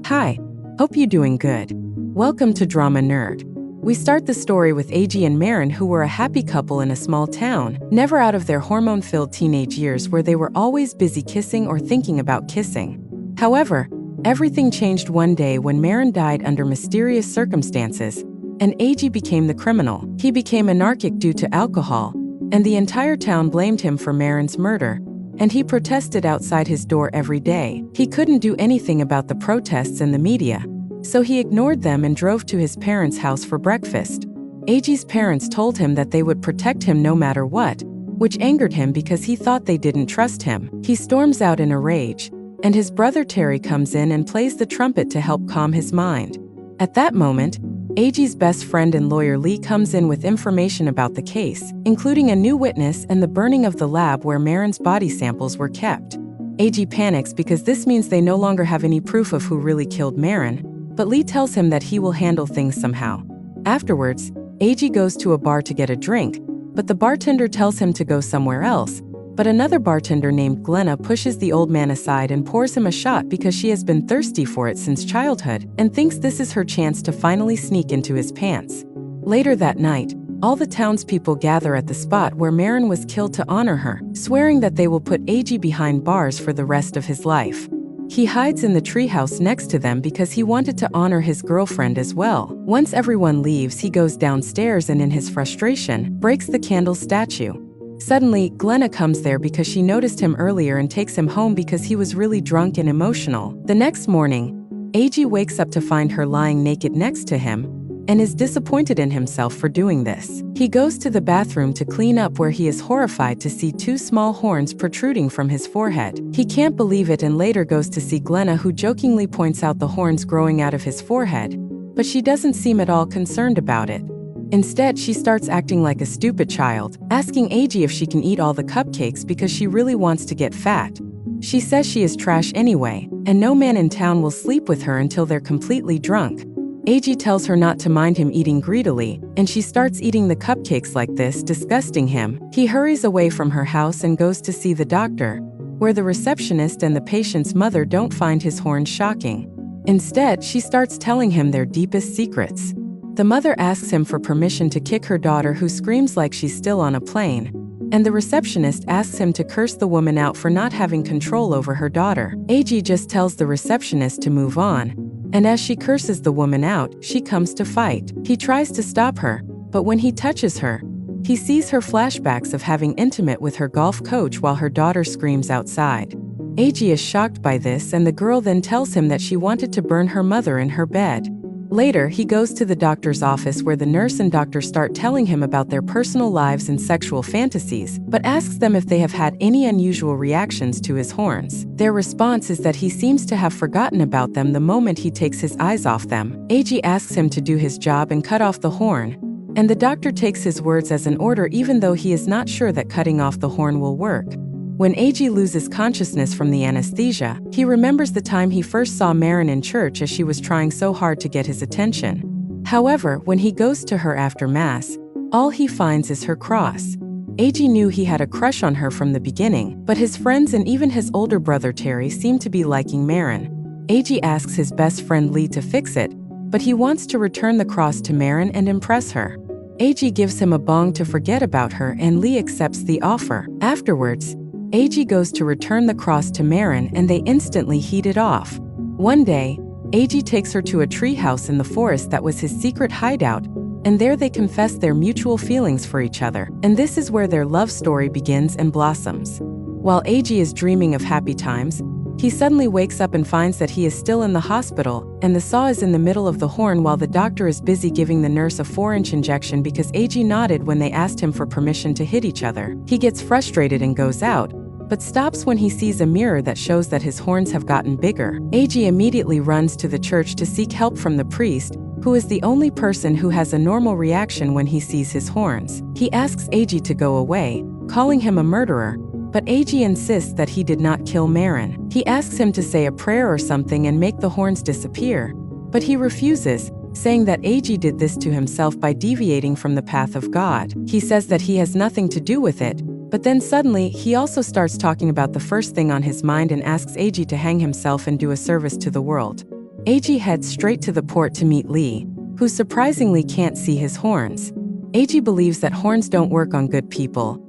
Hi, hope you doing good. Welcome to Drama Nerd. We start the story with AG and Marin, who were a happy couple in a small town, never out of their hormone-filled teenage years where they were always busy kissing or thinking about kissing. However, everything changed one day when Marin died under mysterious circumstances, and AG became the criminal. He became anarchic due to alcohol, and the entire town blamed him for Marin's murder, and he protested outside his door every day. He couldn't do anything about the protests and the media, so he ignored them and drove to his parents' house for breakfast. AG's parents told him that they would protect him no matter what, which angered him because he thought they didn't trust him. He storms out in a rage, and his brother Terry comes in and plays the trumpet to help calm his mind. At that moment, AG's best friend and lawyer Lee comes in with information about the case, including a new witness and the burning of the lab where Marin's body samples were kept. AG panics because this means they no longer have any proof of who really killed Marin, but Lee tells him that he will handle things somehow. Afterwards, AG goes to a bar to get a drink, but the bartender tells him to go somewhere else. But another bartender named Glenna pushes the old man aside and pours him a shot because she has been thirsty for it since childhood and thinks this is her chance to finally sneak into his pants. Later that night, all the townspeople gather at the spot where Marin was killed to honor her, swearing that they will put AG behind bars for the rest of his life. He hides in the treehouse next to them because he wanted to honor his girlfriend as well. Once everyone leaves, he goes downstairs and in his frustration, breaks the candle statue. Suddenly, Glenna comes there because she noticed him earlier and takes him home because he was really drunk and emotional. The next morning, AG wakes up to find her lying naked next to him and is disappointed in himself for doing this. He goes to the bathroom to clean up where he is horrified to see two small horns protruding from his forehead. He can't believe it and later goes to see Glenna, who jokingly points out the horns growing out of his forehead, but she doesn't seem at all concerned about it. Instead, she starts acting like a stupid child, asking AG if she can eat all the cupcakes because she really wants to get fat. She says she is trash anyway, and no man in town will sleep with her until they're completely drunk. AG tells her not to mind him eating greedily, and she starts eating the cupcakes like this, disgusting him. He hurries away from her house and goes to see the doctor, where the receptionist and the patient's mother don't find his horns shocking. Instead, she starts telling him their deepest secrets. The mother asks him for permission to kick her daughter, who screams like she's still on a plane, and the receptionist asks him to curse the woman out for not having control over her daughter. AG just tells the receptionist to move on, and as she curses the woman out, she comes to fight. He tries to stop her, but when he touches her, he sees her flashbacks of having intimate with her golf coach while her daughter screams outside. AG is shocked by this, and the girl then tells him that she wanted to burn her mother in her bed. Later, he goes to the doctor's office where the nurse and doctor start telling him about their personal lives and sexual fantasies, but asks them if they have had any unusual reactions to his horns. Their response is that he seems to have forgotten about them the moment he takes his eyes off them. AG asks him to do his job and cut off the horn, and the doctor takes his words as an order even though he is not sure that cutting off the horn will work. When AG loses consciousness from the anesthesia, he remembers the time he first saw Marin in church as she was trying so hard to get his attention. However, when he goes to her after Mass, all he finds is her cross. AG knew he had a crush on her from the beginning, but his friends and even his older brother Terry seem to be liking Marin. AG asks his best friend Lee to fix it, but he wants to return the cross to Marin and impress her. AG gives him a bong to forget about her, and Lee accepts the offer. Afterwards, AG goes to return the cross to Marin and they instantly heat it off. One day, AG takes her to a treehouse in the forest that was his secret hideout, and there they confess their mutual feelings for each other. And this is where their love story begins and blossoms. While AG is dreaming of happy times, he suddenly wakes up and finds that he is still in the hospital, and the saw is in the middle of the horn while the doctor is busy giving the nurse a 4-inch injection because AG nodded when they asked him for permission to hit each other. He gets frustrated and goes out, but stops when he sees a mirror that shows that his horns have gotten bigger. AG immediately runs to the church to seek help from the priest, who is the only person who has a normal reaction when he sees his horns. He asks AG to go away, calling him a murderer, but AG insists that he did not kill Marin. He asks him to say a prayer or something and make the horns disappear, but he refuses, saying that AG did this to himself by deviating from the path of God. He says that he has nothing to do with it, but then suddenly, he also starts talking about the first thing on his mind and asks AG to hang himself and do a service to the world. AG heads straight to the port to meet Lee, who surprisingly can't see his horns. AG believes that horns don't work on good people,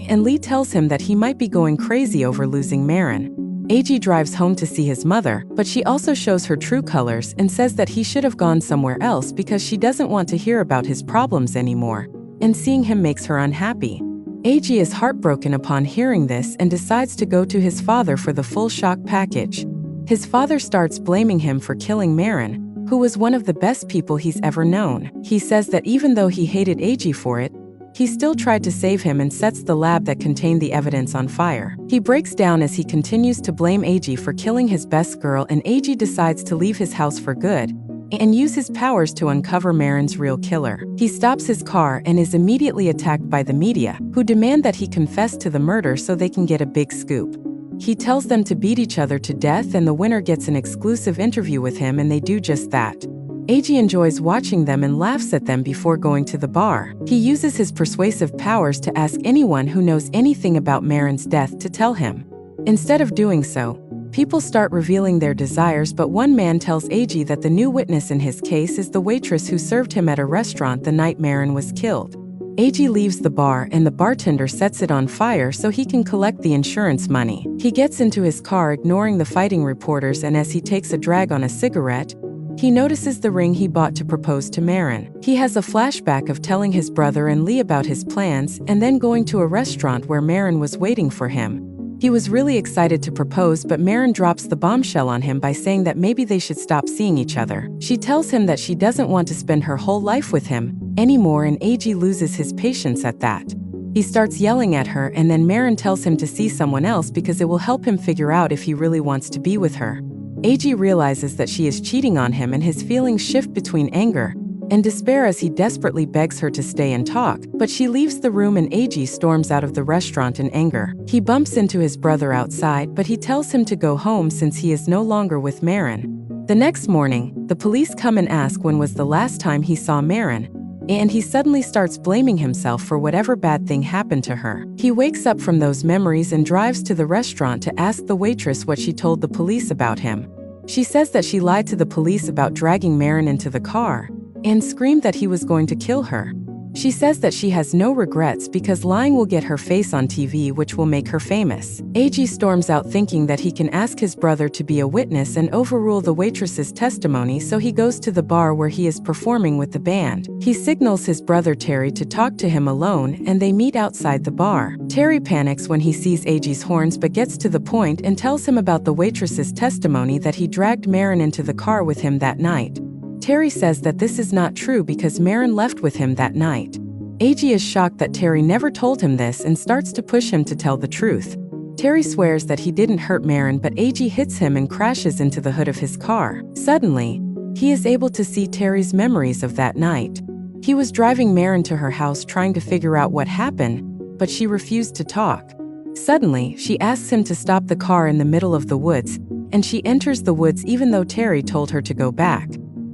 and Lee tells him that he might be going crazy over losing Marin. AG drives home to see his mother, but she also shows her true colors and says that he should have gone somewhere else because she doesn't want to hear about his problems anymore, and seeing him makes her unhappy. AG is heartbroken upon hearing this and decides to go to his father for the full shock package. His father starts blaming him for killing Marin, who was one of the best people he's ever known. He says that even though he hated AG for it, he still tried to save him and sets the lab that contained the evidence on fire. He breaks down as he continues to blame AG for killing his best girl, and AG decides to leave his house for good and use his powers to uncover Marin's real killer. He stops his car and is immediately attacked by the media, who demand that he confess to the murder so they can get a big scoop. He tells them to beat each other to death, and the winner gets an exclusive interview with him, and they do just that. AG enjoys watching them and laughs at them before going to the bar. He uses his persuasive powers to ask anyone who knows anything about Marin's death to tell him. Instead of doing so, people start revealing their desires, but one man tells AG that the new witness in his case is the waitress who served him at a restaurant the night Marin was killed. AG leaves the bar and the bartender sets it on fire so he can collect the insurance money. He gets into his car ignoring the fighting reporters, and as he takes a drag on a cigarette, he notices the ring he bought to propose to Marin. He has a flashback of telling his brother and Lee about his plans and then going to a restaurant where Marin was waiting for him. He was really excited to propose, but Marin drops the bombshell on him by saying that maybe they should stop seeing each other. She tells him that she doesn't want to spend her whole life with him anymore, and AG loses his patience at that. He starts yelling at her, and then Marin tells him to see someone else because it will help him figure out if he really wants to be with her. AG realizes that she is cheating on him, and his feelings shift between anger and despair as he desperately begs her to stay and talk, but she leaves the room and AG storms out of the restaurant in anger. He bumps into his brother outside, but he tells him to go home since he is no longer with Marin. The next morning, the police come and ask when was the last time he saw Marin, and he suddenly starts blaming himself for whatever bad thing happened to her. He wakes up from those memories and drives to the restaurant to ask the waitress what she told the police about him. She says that she lied to the police about dragging Marin into the car and screamed that he was going to kill her. She says that she has no regrets because lying will get her face on TV, which will make her famous. AG storms out thinking that he can ask his brother to be a witness and overrule the waitress's testimony, so he goes to the bar where he is performing with the band. He signals his brother Terry to talk to him alone, and they meet outside the bar. Terry panics when he sees AG's horns but gets to the point and tells him about the waitress's testimony that he dragged Marin into the car with him that night. Terry says that this is not true because Marin left with him that night. AG is shocked that Terry never told him this and starts to push him to tell the truth. Terry swears that he didn't hurt Marin, but AG hits him and crashes into the hood of his car. Suddenly, he is able to see Terry's memories of that night. He was driving Marin to her house trying to figure out what happened, but she refused to talk. Suddenly, she asks him to stop the car in the middle of the woods, and she enters the woods even though Terry told her to go back.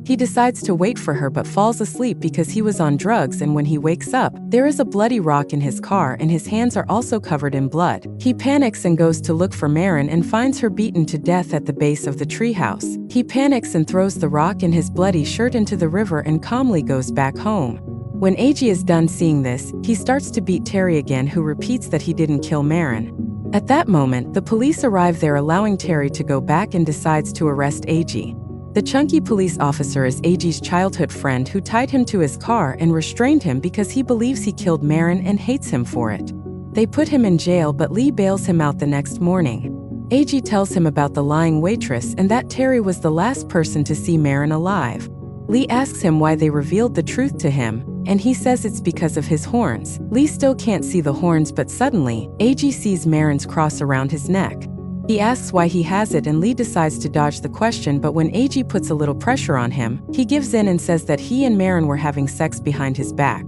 He decides to wait for her but falls asleep because he was on drugs, and when he wakes up, there is a bloody rock in his car and his hands are also covered in blood. He panics and goes to look for Marin and finds her beaten to death at the base of the treehouse. He panics and throws the rock and his bloody shirt into the river and calmly goes back home. When AG is done seeing this, he starts to beat Terry again, who repeats that he didn't kill Marin. At that moment, the police arrive there, allowing Terry to go back, and decides to arrest AG. The chunky police officer is AG's childhood friend who tied him to his car and restrained him because he believes he killed Marin and hates him for it. They put him in jail, but Lee bails him out the next morning. AG tells him about the lying waitress and that Terry was the last person to see Marin alive. Lee asks him why they revealed the truth to him, and he says it's because of his horns. Lee still can't see the horns, but suddenly, AG sees Marin's cross around his neck. He asks why he has it, and Lee decides to dodge the question, but when AG puts a little pressure on him, he gives in and says that he and Marin were having sex behind his back.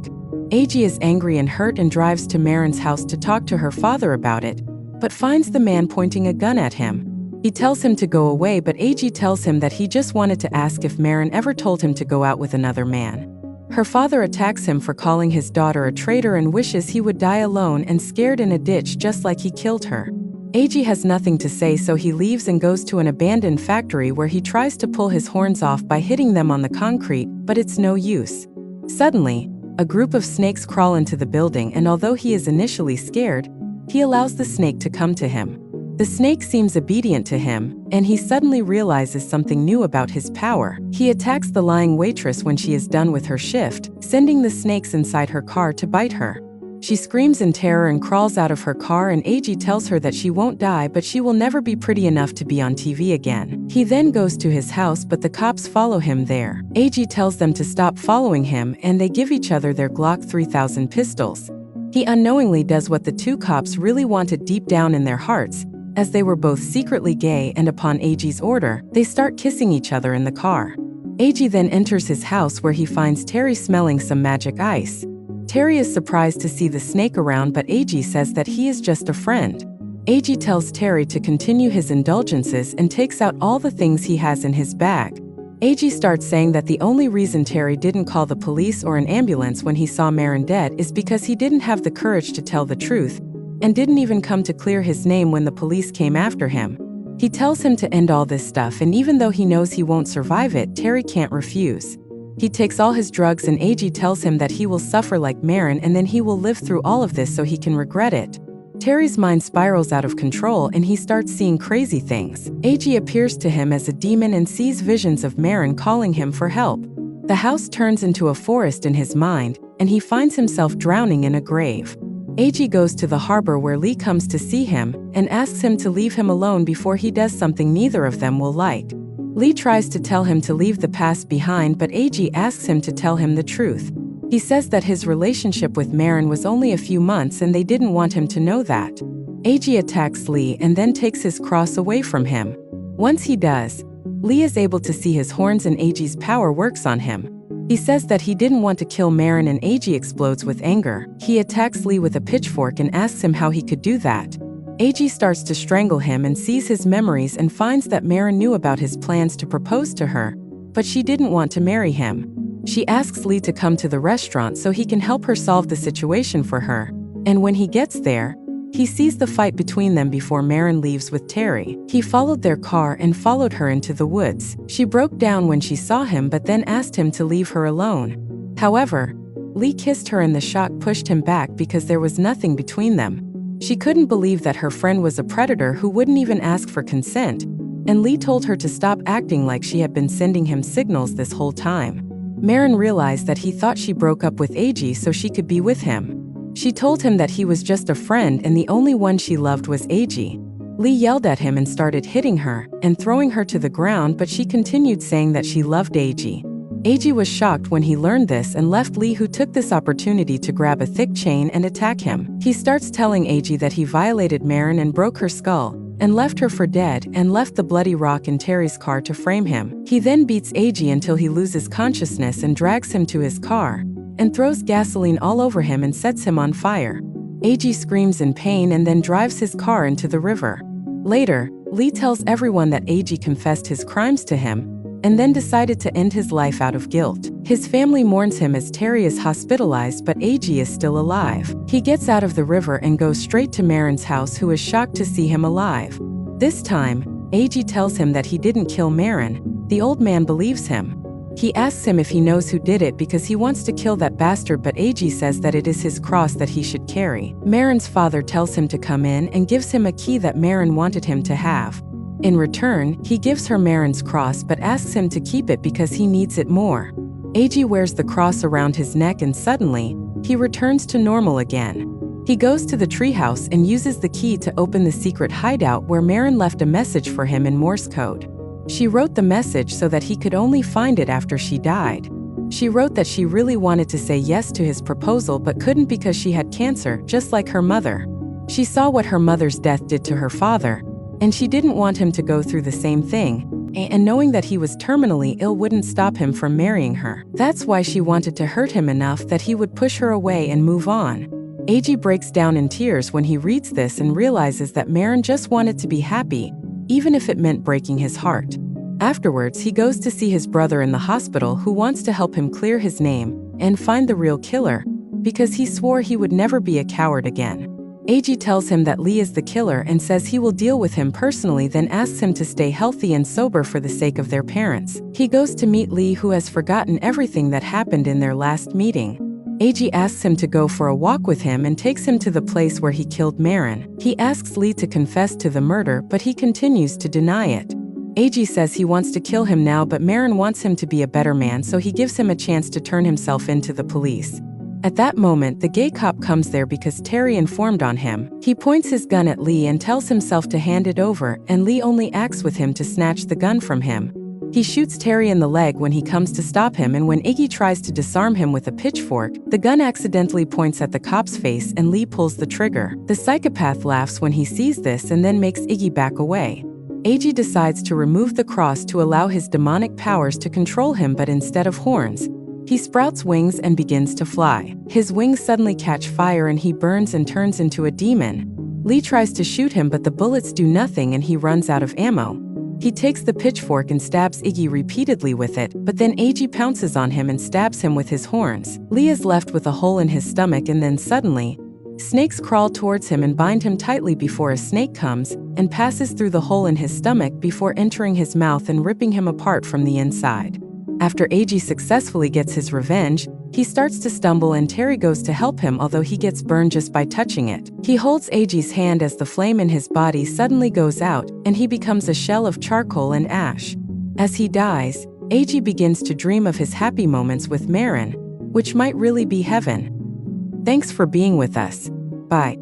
AG is angry and hurt and drives to Marin's house to talk to her father about it, but finds the man pointing a gun at him. He tells him to go away, but AG tells him that he just wanted to ask if Marin ever told him to go out with another man. Her father attacks him for calling his daughter a traitor and wishes he would die alone and scared in a ditch just like he killed her. AG has nothing to say, so he leaves and goes to an abandoned factory where he tries to pull his horns off by hitting them on the concrete, but it's no use. Suddenly, a group of snakes crawl into the building, and although he is initially scared, he allows the snake to come to him. The snake seems obedient to him, and he suddenly realizes something new about his power. He attacks the lying waitress when she is done with her shift, sending the snakes inside her car to bite her. She screams in terror and crawls out of her car, and AG tells her that she won't die, but she will never be pretty enough to be on TV again. He then goes to his house, but the cops follow him there. AG tells them to stop following him, and they give each other their Glock 3000 pistols. He unknowingly does what the two cops really wanted deep down in their hearts, as they were both secretly gay, and upon AG's order, they start kissing each other in the car. AG then enters his house where he finds Terry smelling some magic ice. Terry is surprised to see the snake around, but AG says that he is just a friend. AG tells Terry to continue his indulgences and takes out all the things he has in his bag. AG starts saying that the only reason Terry didn't call the police or an ambulance when he saw Maren dead is because he didn't have the courage to tell the truth, and didn't even come to clear his name when the police came after him. He tells him to end all this stuff, and even though he knows he won't survive it, Terry can't refuse. He takes all his drugs, and AG tells him that he will suffer like Maren, and then he will live through all of this so he can regret it. Terry's mind spirals out of control, and he starts seeing crazy things. AG appears to him as a demon and sees visions of Maren calling him for help. The house turns into a forest in his mind, and he finds himself drowning in a grave. AG goes to the harbor where Lee comes to see him and asks him to leave him alone before he does something neither of them will like. Lee tries to tell him to leave the past behind, but AG asks him to tell him the truth. He says that his relationship with Maren was only a few months and they didn't want him to know that. AG attacks Lee and then takes his cross away from him. Once he does, Lee is able to see his horns, and AG's power works on him. He says that he didn't want to kill Maren, and AG explodes with anger. He attacks Lee with a pitchfork and asks him how he could do that. AG starts to strangle him and sees his memories and finds that Maren knew about his plans to propose to her, but she didn't want to marry him. She asks Lee to come to the restaurant so he can help her solve the situation for her, and when he gets there, he sees the fight between them before Maren leaves with Terry. He followed their car and followed her into the woods. She broke down when she saw him, but then asked him to leave her alone. However, Lee kissed her, and the shock pushed him back because there was nothing between them. She couldn't believe that her friend was a predator who wouldn't even ask for consent, and Lee told her to stop acting like she had been sending him signals this whole time. Maren realized that he thought she broke up with AG so she could be with him. She told him that he was just a friend and the only one she loved was AG. Lee yelled at him and started hitting her and throwing her to the ground, but she continued saying that she loved AG. AG was shocked when he learned this and left Lee, who took this opportunity to grab a thick chain and attack him. He starts telling AG that he violated Maren and broke her skull and left her for dead, and left the bloody rock in Terry's car to frame him. He then beats AG until he loses consciousness and drags him to his car and throws gasoline all over him and sets him on fire. AG screams in pain and then drives his car into the river. Later, Lee tells everyone that AG confessed his crimes to him and then decided to end his life out of guilt. His family mourns him as Terry is hospitalized, but AG is still alive. He gets out of the river and goes straight to Maren's house, who is shocked to see him alive. This time, AG tells him that he didn't kill Maren. The old man believes him. He asks him if he knows who did it because he wants to kill that bastard, but AG says that it is his cross that he should carry. Maren's father tells him to come in and gives him a key that Maren wanted him to have. In return, he gives her Maren's cross but asks him to keep it because he needs it more. AG wears the cross around his neck and suddenly, he returns to normal again. He goes to the treehouse and uses the key to open the secret hideout where Maren left a message for him in Morse code. She wrote the message so that he could only find it after she died. She wrote that she really wanted to say yes to his proposal but couldn't because she had cancer, just like her mother. She saw what her mother's death did to her father, and she didn't want him to go through the same thing, and knowing that he was terminally ill wouldn't stop him from marrying her. That's why she wanted to hurt him enough that he would push her away and move on. AG breaks down in tears when he reads this and realizes that Maren just wanted to be happy, even if it meant breaking his heart. Afterwards, he goes to see his brother in the hospital, who wants to help him clear his name and find the real killer, because he swore he would never be a coward again. Ag tells him that Lee is the killer and says he will deal with him personally, then asks him to stay healthy and sober for the sake of their parents. He goes to meet Lee, who has forgotten everything that happened in their last meeting. Ag asks him to go for a walk with him and takes him to the place where he killed Marin. He asks Lee to confess to the murder, but he continues to deny it. Ag says he wants to kill him now, but Marin wants him to be a better man, so he gives him a chance to turn himself into the police. At that moment, the gay cop comes there because Terry informed on him. He points his gun at Lee and tells himself to hand it over, and Lee only acts with him to snatch the gun from him. He shoots Terry in the leg when he comes to stop him, and when Iggy tries to disarm him with a pitchfork, the gun accidentally points at the cop's face and Lee pulls the trigger. The psychopath laughs when he sees this and then makes Iggy back away. Iggy decides to remove the cross to allow his demonic powers to control him, but instead of horns, he sprouts wings and begins to fly. His wings suddenly catch fire and he burns and turns into a demon. Lee tries to shoot him, but the bullets do nothing and he runs out of ammo. He takes the pitchfork and stabs Iggy repeatedly with it, but then Iggy pounces on him and stabs him with his horns. Lee is left with a hole in his stomach, and then suddenly, snakes crawl towards him and bind him tightly before a snake comes and passes through the hole in his stomach before entering his mouth and ripping him apart from the inside. After Ag successfully gets his revenge, he starts to stumble and Terry goes to help him, although he gets burned just by touching it. He holds Ag's hand as the flame in his body suddenly goes out and he becomes a shell of charcoal and ash. As he dies, Ag begins to dream of his happy moments with Marin, which might really be heaven. Thanks for being with us. Bye.